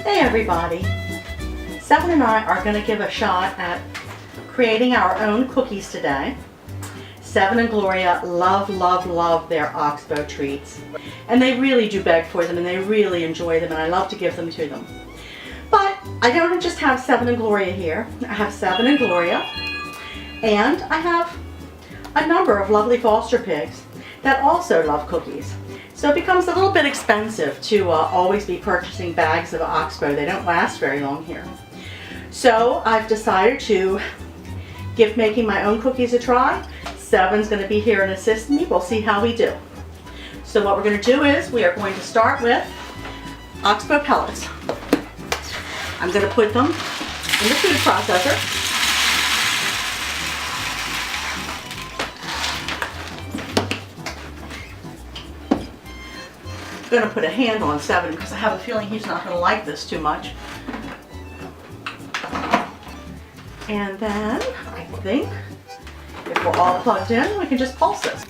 Hey everybody! Seven and I are going to give a shot at creating our own cookies today. Seven and Gloria love their oxbow treats. And they really do beg for them and they really enjoy them and I love to give them to them. But I don't just have Seven and Gloria here. I have Seven and Gloria and I have a number of lovely foster pigs that also love cookies. So it becomes a little bit expensive to always be purchasing bags of oxbow. They don't last very long here. So I've decided to give making my own cookies a try. Seven's going to be here and assist me. We'll see how we do. So what we're going to do is we are going to start with oxbow pellets. I'm going to put them in the food processor. I'm going to put a hand on Seven because I have a feeling he's not going to like this too much. And then I think if we're all plugged in, we can just pulse this.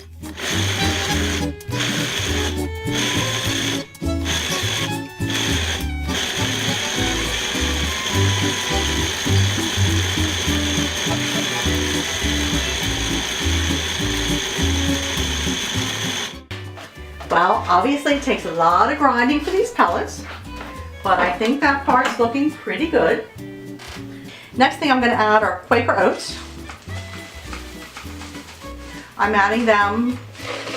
Well, obviously it takes a lot of grinding for these pellets, but I think that part's looking pretty good. Next thing I'm going to add are Quaker oats. I'm adding them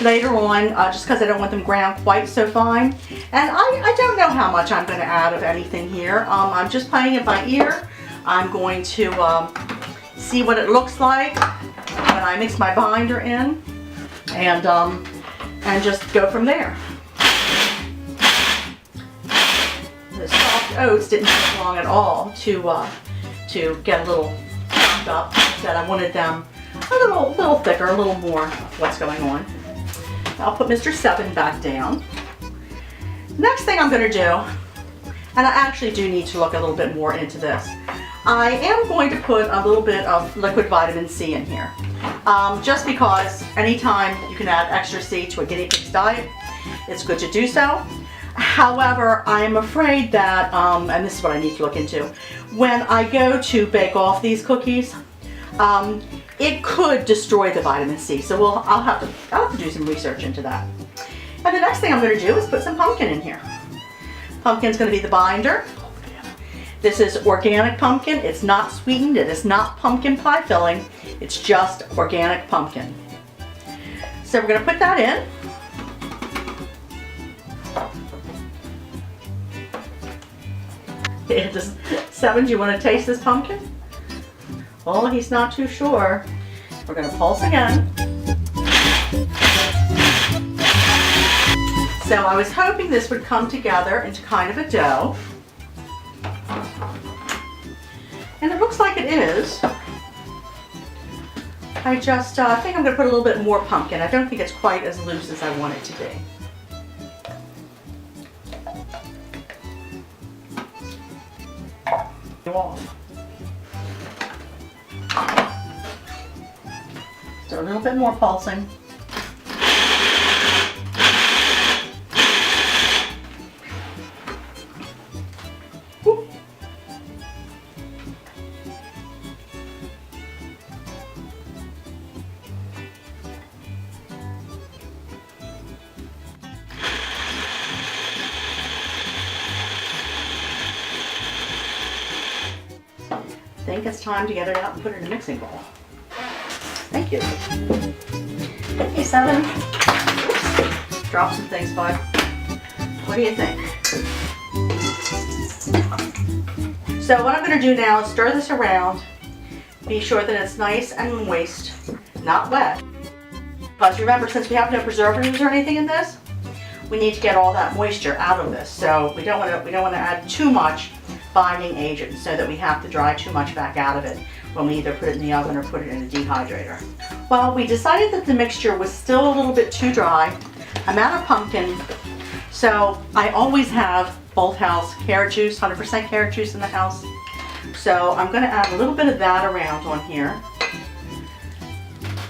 later on just because I don't want them ground quite so fine. And I don't know how much I'm going to add of anything here. I'm just playing it by ear. I'm going to see what it looks like when I mix my binder in and just go from there. The soft oats didn't take long at all to get a little chopped up. That I wanted them a little thicker, a little more of what's going on. I'll put Mr. Seven back down. Next thing I'm going to do, and I actually do need to look a little bit more into this, I am going to put a little bit of liquid vitamin C in here. Just because anytime you can add extra C to a guinea pig's diet, it's good to do so. However, I'm afraid that, and this is what I need to look into, when I go to bake off these cookies, it could destroy the vitamin C. So I'll have to do some research into that. And the next thing I'm going to do is put some pumpkin in here. Pumpkin's going to be the binder. This is organic pumpkin. It's not sweetened. It is not pumpkin pie filling. It's just organic pumpkin. So we're going to put that in. Seven, do you want to taste this pumpkin? Oh, he's not too sure. We're going to pulse again. So I was hoping this would come together into kind of a dough. And it looks like it is. I just think I'm going to put a little bit more pumpkin. I don't think it's quite as loose as I want it to be. Off. So a little bit more pulsing. Whoop. I think it's time to get it out and put it in a mixing bowl. Thank you. Okay, Seven. Oops. Drop some things, bud. What do you think? So what I'm going to do now is stir this around. Be sure that it's nice and moist, not wet. Because remember, since we have no preservatives or anything in this, we need to get all that moisture out of this. So we don't want to add too much binding agent so that we have to dry too much back out of it when we either put it in the oven or put it in a dehydrator. Well, we decided that the mixture was still a little bit too dry. I'm out of pumpkin, so I always have Bolt House carrot juice, 100% carrot juice in the house. So I'm going to add a little bit of that around on here.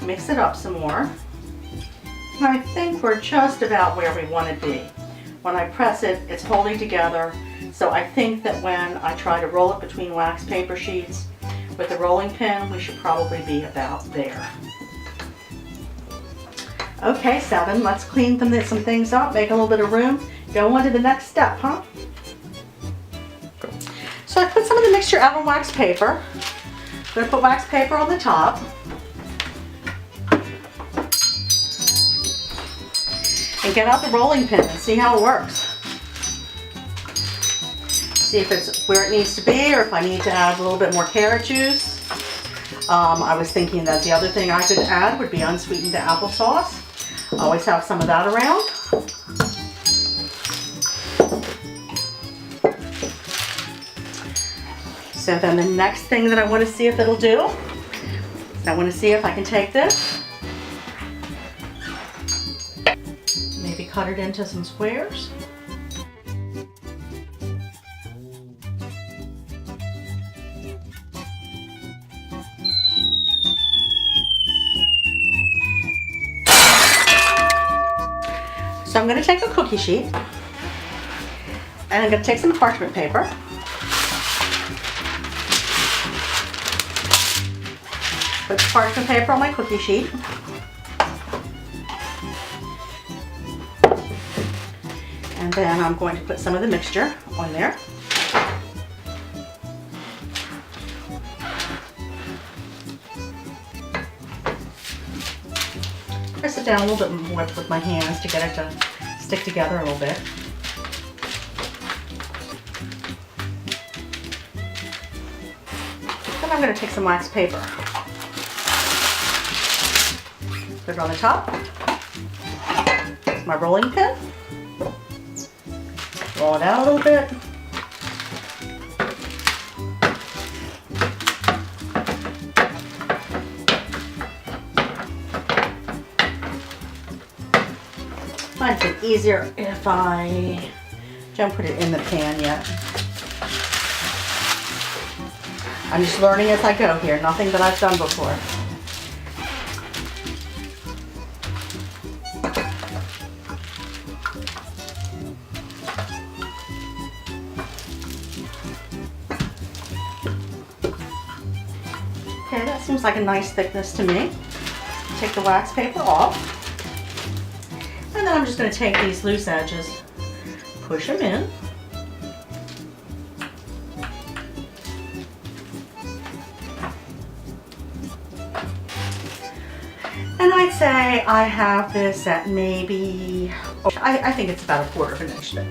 Mix it up some more. And I think we're just about where we want to be. When I press it, it's holding together. So I think that when I try to roll it between wax paper sheets with the rolling pin, we should probably be about there. Okay, 7, let's clean some things up, make a little bit of room, go on to the next step, huh? So I put some of the mixture out on wax paper. I'm going to put wax paper on the top. And get out the rolling pin and see how it works. See if it's where it needs to be, or if I need to add a little bit more carrot juice. I was thinking that the other thing I could add would be unsweetened applesauce. I always have some of that around. So then the next thing that I want to see if it'll do, is I want to see if I can take this, maybe cut it into some squares. So I'm going to take a cookie sheet, and I'm going to take some parchment paper. Put the parchment paper on my cookie sheet. And then I'm going to put some of the mixture on there. Press it down a little bit more with my hands to get it to stick together a little bit. Then I'm going to take some wax paper. Put it on the top. My rolling pin. Roll it out a little bit. Might be easier if I don't put it in the pan yet. I'm just learning as I go here, nothing that I've done before. Okay, that seems like a nice thickness to me. Take the wax paper off. And then I'm just going to take these loose edges, push them in. And I'd say I have this at maybe, I think it's about 1/4 inch thick.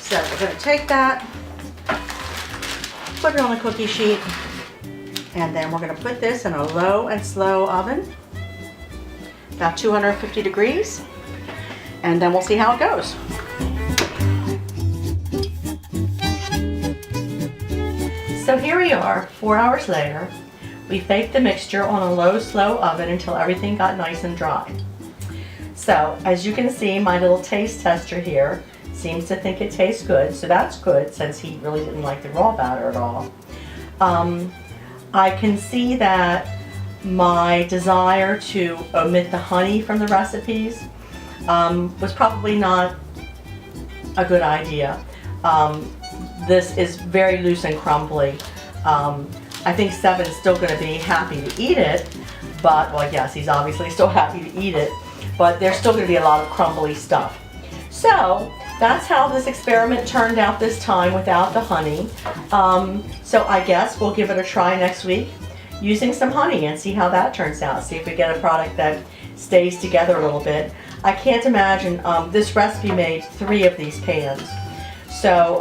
So we're going to take that, put it on a cookie sheet, and then we're going to put this in a low and slow oven, about 250 degrees, and then we'll see how it goes. So here we are, 4 hours later. We baked the mixture on a low, slow oven until everything got nice and dry. So as you can see, my little taste tester here seems to think it tastes good, so that's good since he really didn't like the raw batter at all. I can see that my desire to omit the honey from the recipes was probably not a good idea. This is very loose and crumbly. I think 7 is still going to be happy to eat it, but, well, yes, he's obviously still happy to eat it, but there's still going to be a lot of crumbly stuff. So that's how this experiment turned out this time without the honey. So I guess we'll give it a try next week using some honey and see how that turns out. See if we get a product that stays together a little bit. I can't imagine, this recipe made 3 of these pans. So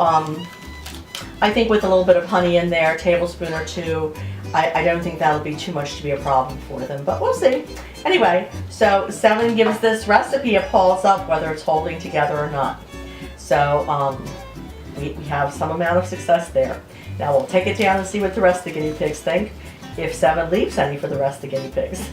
I think with a little bit of honey in there, a tablespoon or 2, I don't think that'll be too much to be a problem for them, but we'll see. Anyway, so 7 gives this recipe a pulse up whether it's holding together or not. So we have some amount of success there. Now we'll take it down and see what the rest of the guinea pigs think, if 7 leaves any for the rest of the guinea pigs.